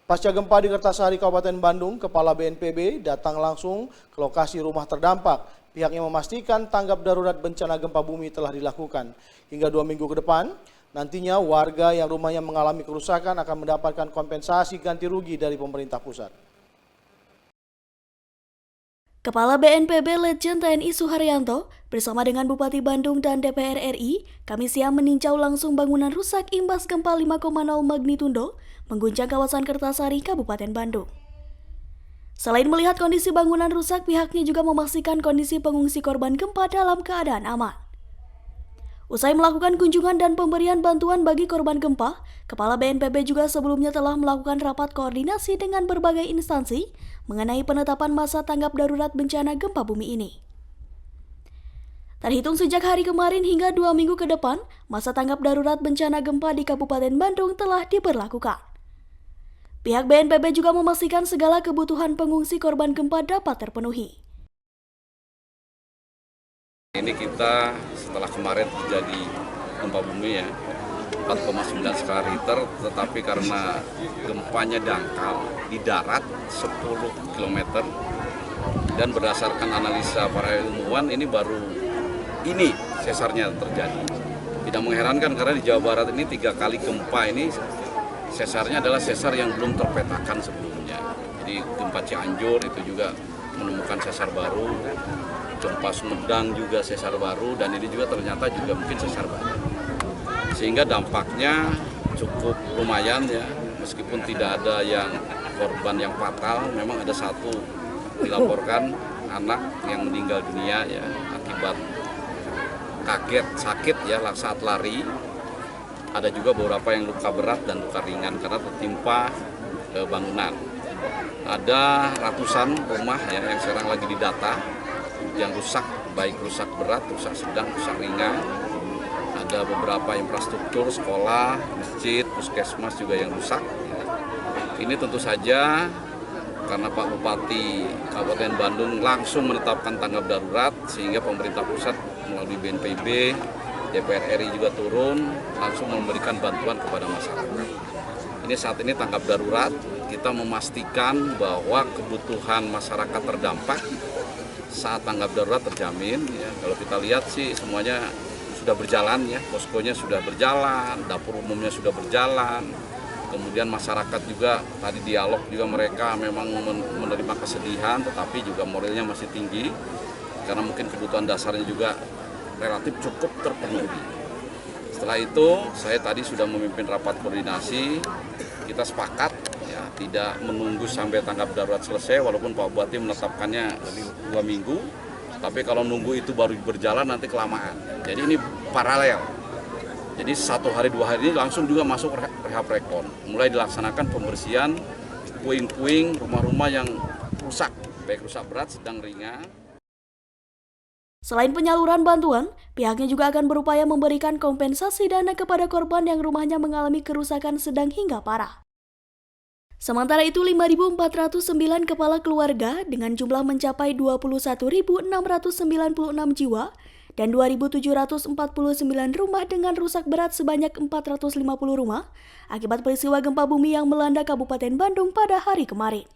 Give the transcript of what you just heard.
Pasca gempa di Kertasari, Kabupaten Bandung, Kepala BNPB datang langsung ke lokasi rumah terdampak. Pihaknya memastikan tanggap darurat bencana gempa bumi telah dilakukan. Hingga 2 minggu ke depan, nantinya warga yang rumahnya mengalami kerusakan akan mendapatkan kompensasi ganti rugi dari pemerintah pusat. Kepala BNPB Letjen TNI Suharyanto bersama dengan Bupati Bandung dan DPR RI, Kamis siang meninjau langsung bangunan rusak imbas gempa 5,0 magnitudo mengguncang kawasan Kertasari, Kabupaten Bandung. Selain melihat kondisi bangunan rusak, pihaknya juga memastikan kondisi pengungsi korban gempa dalam keadaan aman. Usai melakukan kunjungan dan pemberian bantuan bagi korban gempa, Kepala BNPB juga sebelumnya telah melakukan rapat koordinasi dengan berbagai instansi mengenai penetapan masa tanggap darurat bencana gempa bumi ini. Terhitung sejak hari kemarin hingga 2 minggu ke depan, masa tanggap darurat bencana gempa di Kabupaten Bandung telah diberlakukan. Pihak BNPB juga memastikan segala kebutuhan pengungsi korban gempa dapat terpenuhi. Ini kita setelah kemarin terjadi gempa bumi ya, 4,9 skala Richter, tetapi karena gempanya dangkal di darat 10 km dan berdasarkan analisa para ilmuwan ini baru ini sesarnya terjadi. Tidak mengherankan karena di Jawa Barat ini 3 kali gempa ini sesarnya adalah sesar yang belum terpetakan sebelumnya. Jadi gempa Cianjur itu juga menemukan sesar baru, gempa Sumedang juga sesar baru, dan ini juga ternyata juga mungkin sesar baru. Sehingga dampaknya cukup lumayan ya, meskipun tidak ada yang korban yang fatal, memang ada satu dilaporkan anak yang meninggal dunia ya akibat kaget sakit ya saat lari. Ada juga beberapa yang luka berat dan luka ringan karena tertimpa bangunan. Ada ratusan rumah ya yang sekarang lagi didata yang rusak, baik rusak berat, rusak sedang, rusak ringan. Ada beberapa infrastruktur, sekolah, masjid, puskesmas juga yang rusak. Ini tentu saja karena Pak Bupati Kabupaten Bandung langsung menetapkan tanggap darurat sehingga pemerintah pusat melalui BNPB, DPR RI juga turun langsung memberikan bantuan kepada masyarakat. Ini saat ini tanggap darurat, kita memastikan bahwa kebutuhan masyarakat terdampak saat tanggap darurat terjamin. Ya, kalau kita lihat sih semuanya sudah berjalan ya, poskonya sudah berjalan, dapur umumnya sudah berjalan. Kemudian masyarakat juga tadi dialog juga mereka memang menerima kesedihan, tetapi juga moralnya masih tinggi karena mungkin kebutuhan dasarnya juga relatif cukup terpenuhi. Setelah itu saya tadi sudah memimpin rapat koordinasi, kita sepakat ya tidak menunggu sampai tanggap darurat selesai walaupun Pak Bupati menetapkannya 2 minggu, tapi kalau nunggu itu baru berjalan nanti kelamaan. Jadi ini paralel. Jadi 1 hari 2 hari ini langsung juga masuk rehab rekon. Mulai dilaksanakan pembersihan puing-puing rumah-rumah yang rusak, baik rusak berat, sedang, ringan. Selain penyaluran bantuan, pihaknya juga akan berupaya memberikan kompensasi dana kepada korban yang rumahnya mengalami kerusakan sedang hingga parah. Sementara itu, 5.409 kepala keluarga dengan jumlah mencapai 21.696 jiwa dan 2.749 rumah dengan rusak berat sebanyak 450 rumah akibat peristiwa gempa bumi yang melanda Kabupaten Bandung pada hari kemarin.